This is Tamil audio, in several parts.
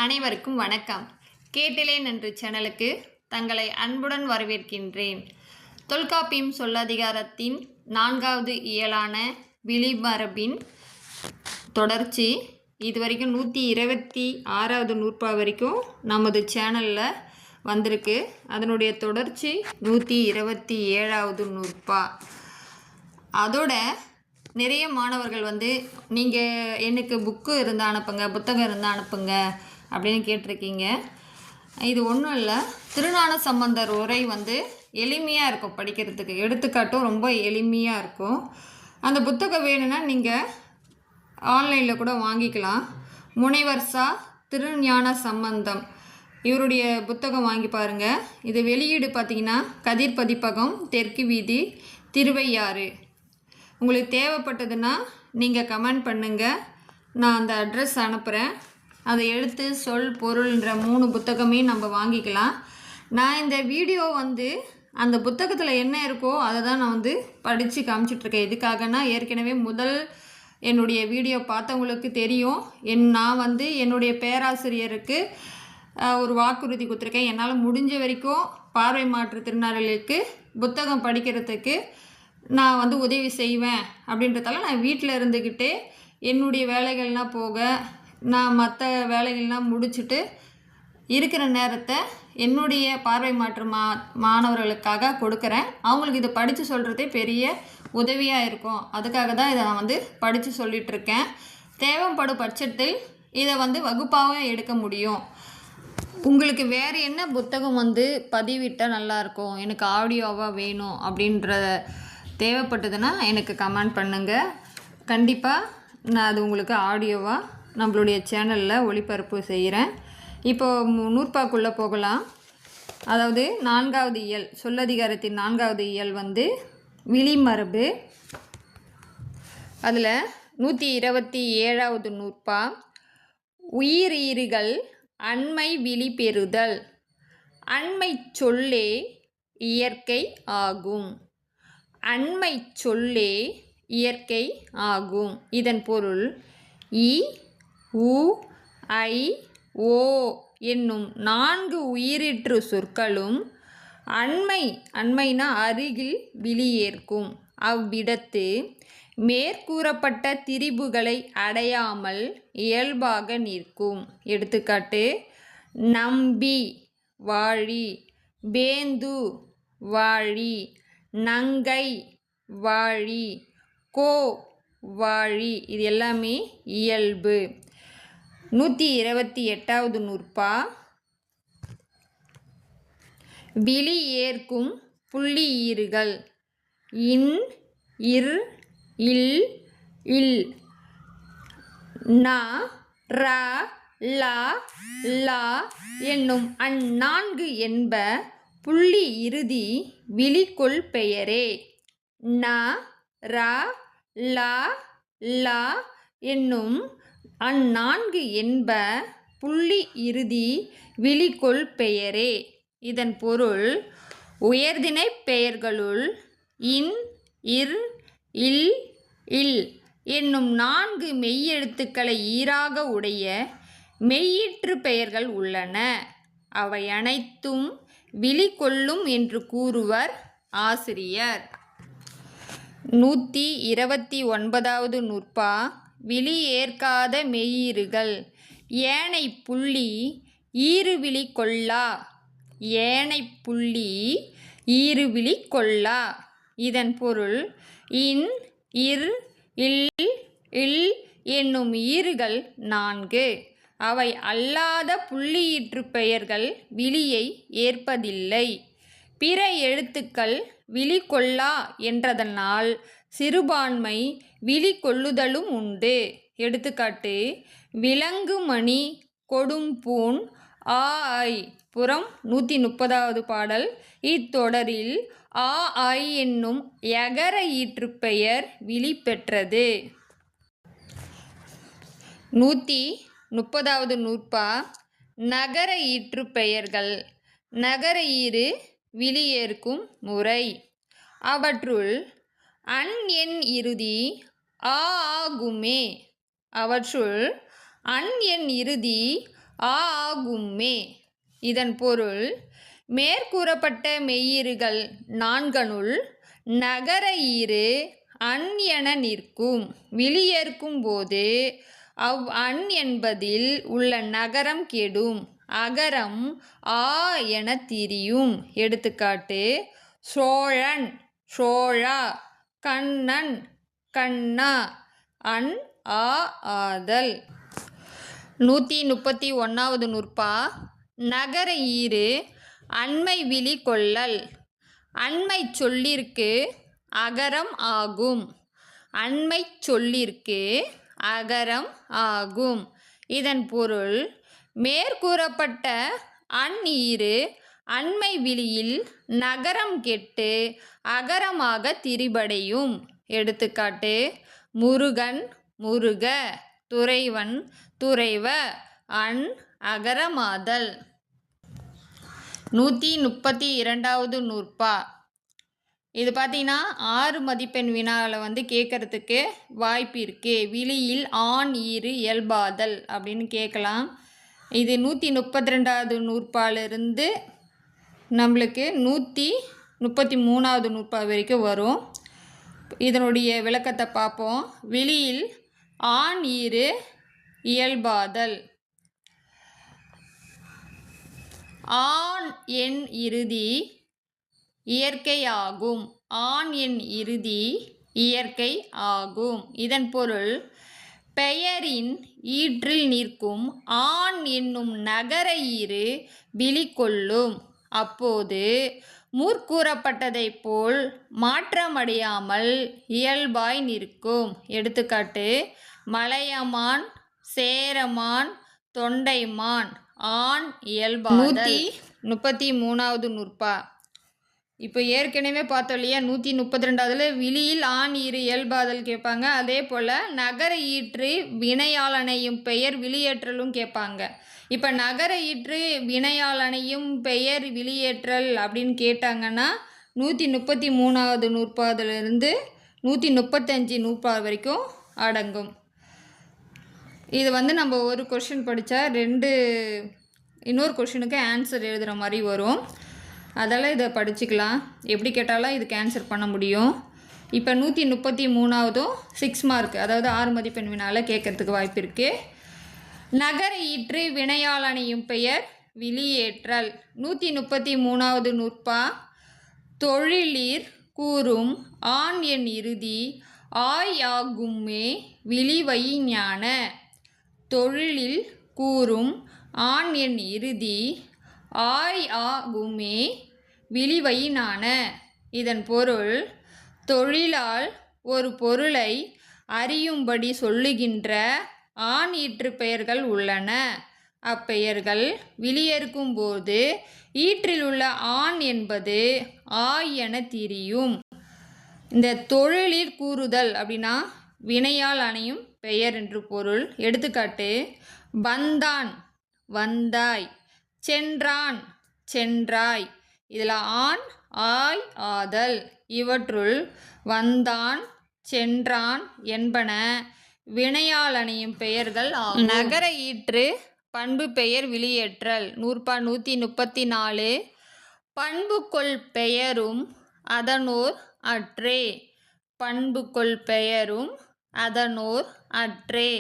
அனைவருக்கும் வணக்கம். கேட்டிலேன் என்ற சேனலுக்கு தங்களை அன்புடன் வரவேற்கின்றேன். தொல்காப்பியம் சொல்லதிகாரத்தின் 4வது இயலான விளிமரபின் தொடர்ச்சி. இதுவரைக்கும் 126வது நூற்பா வரைக்கும் நமது சேனலில் வந்திருக்கு. அதனுடைய தொடர்ச்சி 127வது நூற்பா. அதோட நிறைய மாணவர்கள் நீங்கள் எனக்கு புக்கு இருந்தால் அனுப்புங்க, புத்தகம் இருந்தால் அனுப்புங்க அப்படின்னு கேட்டிருக்கீங்க. இது ஒன்றும் இல்லை, திருஞான சம்பந்தர் உரை எளிமையாக இருக்கும் படிக்கிறதுக்கு, எடுத்துக்காட்டும் ரொம்ப எளிமையாக இருக்கும். அந்த புத்தகம் வேணும்னா நீங்கள் ஆன்லைனில் கூட வாங்கிக்கலாம். முனைவர் சா திருஞான சம்பந்தம் இவருடைய புத்தகம் வாங்கி பாருங்கள். இது வெளியீடு பார்த்திங்கன்னா கதிர் பதிப்பகம், தெற்கு வீதி, திருவையாறு. உங்களுக்கு தேவைப்பட்டதுன்னா நீங்கள் கமெண்ட் பண்ணுங்கள், நான் அந்த அட்ரஸ் அனுப்புகிறேன். அதை எழுத்து சொல் பொருள்ன்ற 3 புத்தகமே நம்ம வாங்கிக்கலாம். நான் இந்த வீடியோ அந்த புத்தகத்தில் என்ன இருக்கோ அதை தான் நான் படித்து காமிச்சிட்ருக்கேன். எதுக்காகனா, ஏற்கனவே என்னுடைய வீடியோ பார்த்தவங்களுக்கு தெரியும். நான் என்னுடைய பேராசிரியருக்கு ஒரு வாக்குறுதி கொடுத்துருக்கேன். என்னால் முடிஞ்ச வரைக்கும் பார்வை மாற்றுத்திறனாளிகளுக்கு புத்தகம் படிக்கிறதுக்கு நான் உதவி செய்வேன். அப்படின்றதால நான் வீட்டில் இருந்துக்கிட்டே என்னுடைய வேலைகள்லாம் போக, நான் மற்ற வேலைகள்லாம் முடிச்சுட்டு இருக்கிற நேரத்தை என்னுடைய பார்வை மாற்று மாணவர்களுக்காக கொடுக்குறேன். அவங்களுக்கு இதை படித்து சொல்கிறதே பெரிய உதவியாக இருக்கும். அதுக்காக தான் இதை நான் படித்து சொல்லிகிட்ருக்கேன். தேவைப்படும் பட்சத்தில் இதை வகுப்பாகவும் எடுக்க முடியும். உங்களுக்கு வேறு என்ன புத்தகம் பதிவிட்டால் நல்லாயிருக்கும், எனக்கு ஆடியோவாக வேணும் அப்படின்ற தேவைப்பட்டதுன்னா எனக்கு கமெண்ட் பண்ணுங்கள். கண்டிப்பாக நான் அது உங்களுக்கு ஆடியோவாக நம்மளுடைய சேனலில் ஒளிபரப்பு செய்கிறேன். இப்போது நூற்பாக்குள்ளே போகலாம். அதாவது 4வது இயல், சொல்லதிகாரத்தின் 4வது இயல் விளிமரபு. அதில் 127வது நூற்பா. உயிரீறுகள் அண்மை விழி பெறுதல். அண்மை சொல்லே இயற்கை ஆகும். அண்மை சொல்லே இயற்கை ஆகும். இதன் பொருள் இ, உ, ஐ, ஓ என்னும் 4 உயிரீற்று சொற்களும் அண்மைனா அருகில் விழியேற்கும் அவ்விடத்து மேற்கூறப்பட்ட திரிபுகளை அடையாமல் இயல்பாக நிற்கும். எடுத்துக்காட்டு: நம்பி வாழி, பேந்து வாழி, நங்கை வாழி, கோ வாழி. இது எல்லாமே இயல்பு. 128வது நூற்பா. விழி ஏற்கும் புள்ளியீறுகள் இன், இர், இல், இல், ந, ர, ல, ல என்னும் 4 என்ப புள்ளி இறுதி விழிக்கொள் பெயரே. ந, ர, ல, ல என்னும் 4 என்ப புள்ளி இறுதி விழிக்கொள் பெயரே. இதன் பொருள் உயர்திணை பெயர்களுள் இன், இர், இல், இல் என்னும் 4 மெய்யெழுத்துக்களை ஈறாக உடைய மெய்யீற்று பெயர்கள் உள்ளன. அவை அனைத்தும் விழிக்கொள்ளும் என்று கூறுவர் ஆசிரியர். 129வது நூற்பா. விழி ஏற்காத மெய்யீறுகள். ஏனை புள்ளி ஈறுவிழி கொள்ளா. ஏனை புள்ளி ஈறுவிழி கொள்ளா. இதன் பொருள் இன், இர், இல், இல் என்னும் ஈறுகள் 4. அவை அல்லாத புள்ளியீற்று பெயர்கள் விழியை ஏற்பதில்லை. பிற எழுத்துக்கள் விழி கொள்ளா என்றதனால் சிறுபான்மை விழி கொள்ளுதலும் உண்டு. எடுத்துக்காட்டு: விலங்குமணி கொடும்பூண் ஆ ஐ. புறம் 130வது பாடல். இத்தொடரில் ஆ ஐ என்னும் யகர ஈற்றுப்பெயர் விழி பெற்றது. 130வது நூற்பா. நகர ஈற்று பெயர்கள். நகர ஈறு விழியேற்கும் முறை. அவற்றுள் அன் என் இறுதி ஆ ஆகுமே. அவற்றுள் அன் என் இறுதி ஆகும்மே. இதன் பொருள் மேற்கூறப்பட்ட மெய்யீறுகள் நான்கனுள் நகர ஈறு அன் என நிற்கும். விளியேற்கும் போது அவ் அன் என்பதில் உள்ள நகரம் கெடும். அகரம் ஆ என திரியும். எடுத்துக்காட்டு: சோழன், சோழா, கண்ணன், கண்ணா. அன் ஆ ஆதல். 131வது நூற்பா. நகர ஈறு அண்மை விளி கொள்ளல். அண்மை சொல்லிற்கு அகரம் ஆகும். அண்மை சொல்லிற்கு அகரம் ஆகும். இதன் பொருள் மேற்கூறப்பட்ட அன் ஈறு அண்மை விளியில் நகரம் கெட்டு அகரமாக திரிபடையும். எடுத்துக்காட்டு: முருகன், முருக, துறைவன், துறைவ. அன் அகரமாதல். 132வது நூற்பா. இது பார்த்தீங்கன்னா 6 மதிப்பெண் வினாவில் கேட்கறதுக்கு வாய்ப்பு இருக்குது. விளியில் ஆண் ஈறு இயல்பாதல் அப்படின்னு கேட்கலாம். இது 132வது நூற்பாலிருந்து நம்மளுக்கு 133வது நூற்பா வரைக்கும் வரும். இதனுடைய விளக்கத்தை பார்ப்போம். விளியில் ஆண் ஈறு இயல்பாதல். ஆண் எண் இறுதி இயற்கை ஆகும். ஆண் எண் இறுதி இயற்கை ஆகும். இதன் பொருள் பெயரின் ஈற்றில் நிற்கும் ஆண் என்னும் நகர ஈறு விளி கொள்ளும். அப்போது முற்கூறப்பட்டதைப் போல் மாற்றமடையாமல் இயல்பாய் நிற்கும். எடுத்துக்காட்டு: மலையமான், சேரமான், தொண்டைமான். ஆண் இயல்பாதல். 133வது நூற்பா. இப்போ ஏற்கனவே பார்த்தோம் இல்லையா, 132ல் விளியில் ஆண் ஈறு இயல்பாதல் கேட்பாங்க. அதே போல் நகர ஈற்று வினையாளனையும் பெயர் விளியேற்றலும் கேட்பாங்க. இப்போ நகர ஈற்று வினையாளனையும் பெயர் விளியேற்றல் அப்படின்னு கேட்டாங்கன்னா 133வது நூற்பாதிலிருந்து 135 நூற்பா வரைக்கும் அடங்கும். இது நம்ம ஒரு கொஷின் படித்தா இன்னொரு கொஷினுக்கு ஆன்சர் எழுதுகிற மாதிரி வரும். அதெல்லாம் இதை படிச்சுக்கலாம். எப்படி கேட்டாலும் இதுக்கு ஆன்சர் பண்ண முடியும். இப்போ 133வதும் 6 மார்க், அதாவது 6 மதிப்பெண் வினாவில் கேட்கறதுக்கு வாய்ப்பு இருக்குது. நகர ஈற்று வினையாளனையும் பெயர் விளியேற்றல். 133வது நூற்பா. தொழிலீர் கூறும் ஆண் எண் இறுதி ஆய் ஆகும்மே விளிவை ஞான. தொழிலில் கூறும் ஆண் எண் இறுதி ஆய் ஆகுமே விளிவையினான. இதன் பொருள் தொழிலால் ஒரு பொருளை அறியும்படி சொல்லுகின்ற ஆண் ஈற்று பெயர்கள் உள்ளன. அப்பெயர்கள் விளியேற்கும் போது ஈற்றில் உள்ள ஆண் என்பது ஆய் என திரியும். இந்த தொழிலில் கூறுதல் அப்படின்னா வினையால் அணையும் பெயர் என்று பொருள். எடுத்துக்காட்டு: வந்தான், வந்தாய், சென்றான், சென்றாய். இதில் ஆண் ஆய் ஆதல். இவற்றுள் வந்தான், சென்றான் என்பன வினையால் அணையும் பெயர்கள் ஆகும். நகர ஈற்று பண்பு பெயர் விளியேற்றல். நூற்பா 134. பண்பு கொள் பெயரும் அதனோர் அற்றே. பண்பு கொள் பெயரும் அதனோர் அற்றே.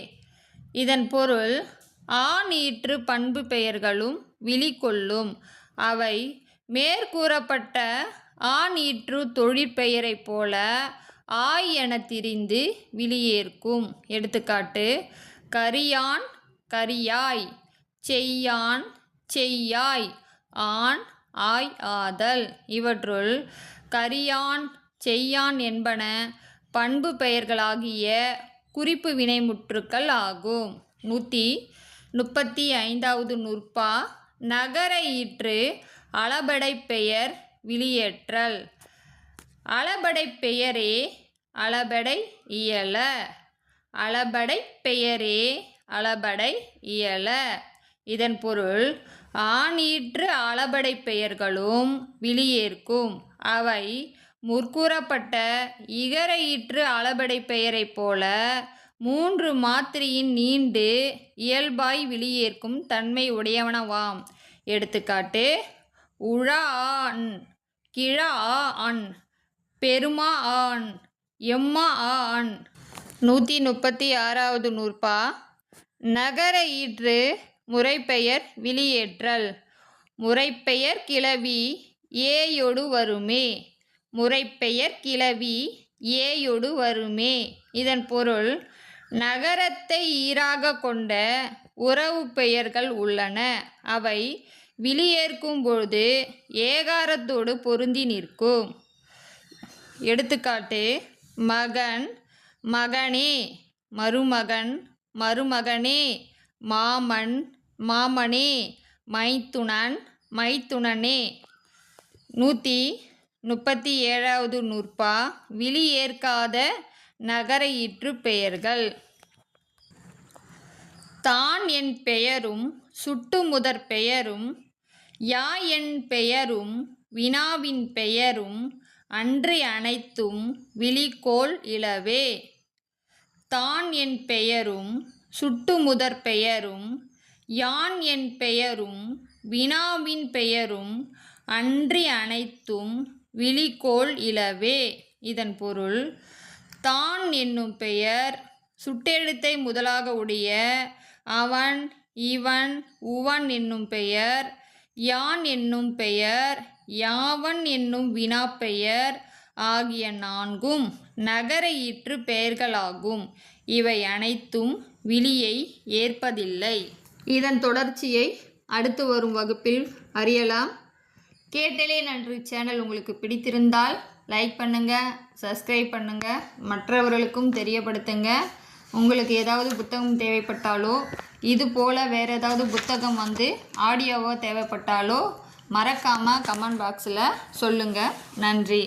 இதன் பொருள் ஆண் ஈற்று பண்பு பெயர்களும் விளி கொள்ளும். அவை மேற்கூறப்பட்ட ஆண் ஈற்று தொழிற்பெயரைப் போல ஆய் என திரிந்து விளியேற்கும். எடுத்துக்காட்டு: கரியான், கரியாய், செய்யான், செய்யாய். ஆண் ஆய் ஆதல். இவற்றுள் கரியான், செய்யான் என்பன பண்பு பெயர்களாகிய குறிப்பு வினைமுற்றுக்கள் ஆகும். 135வது நூற்பா. நகர ஈற்று அளபடை பெயர் விளியேற்றல். அளபடை பெயரே அளபடை இயல. அளபடை பெயரே அளபடை இயல. இதன் பொருள் ஆண் ஈற்று அளபடை பெயர்களும் விளியேற்கும். அவை முற்கூறப்பட்ட இகர ஈற்று அளபடை பெயரைப் போல மூன்று மாத்திரையின் நீண்டு இயல்பாய் வெளியேற்கும் தன்மை உடையவனவாம். எடுத்துக்காட்டு: உழா ஆண், கிழா ஆண், பெருமா ஆண், எம்மா ஆண். 136வது நூற்பா. நகர ஈற்று முறைப்பெயர் வெளியேற்றல். முறைப்பெயர் கிளவி ஏயொடு வருமே. முறைப்பெயர் கிளவி ஏயொடு வருமே. இதன் பொருள்: நகரத்தை ஈறாக கொண்ட உறவு பெயர்கள் உள்ளன. அவை வெளியேற்கும் பொழுது ஏகாரத்தோடு பொருந்தி நிற்கும். எடுத்துக்காட்டு: மகன், மகனே, மருமகன், மருமகனே, மாமன், மாமனே, மைத்துனன், மைத்துனனே. 137வது நூற்பா. வெளியேற்காத நகர ஈற்று பெயர்கள். தான் என் பெயரும் சுட்டு முதற் பெயரும் யா என் பெயரும் வினாவின் பெயரும் அன்றி அனைத்தும் விழிக்கோள் இலவே. தான் என் பெயரும் சுட்டு முதற் பெயரும் யான் என் பெயரும் வினாவின் பெயரும் அன்றி அனைத்தும் விழிக்கோள் இலவே. இதன் பொருள்: தான் என்னும் பெயர் சுட்டெழுத்தை முதலாக உடைய அவன், இவன், உவன் என்னும் பெயர், யான் என்னும் பெயர், யாவன் என்னும் வினாப்பெயர் ஆகிய நான்கும் நகர ஈற்று பெயர்களாகும். இவை அனைத்தும் விளியை ஏற்பதில்லை. இதன் தொடர்ச்சியை அடுத்து வரும் வகுப்பில் அறியலாம். கேட்டலே நன்றி சேனல் உங்களுக்கு பிடித்திருந்தால் லைக் பண்ணுங்கள், சப்ஸ்கிரைப் பண்ணுங்கள், மற்றவர்களுக்கும் தெரியப்படுத்துங்க. உங்களுக்கு ஏதாவது புத்தகம் தேவைப்பட்டாலோ இது போல் வேறு ஏதாவது புத்தகம் ஆடியோவோ தேவைப்பட்டாலோ மறக்காமல் கமெண்ட் பாக்ஸில் சொல்லுங்கள். நன்றி.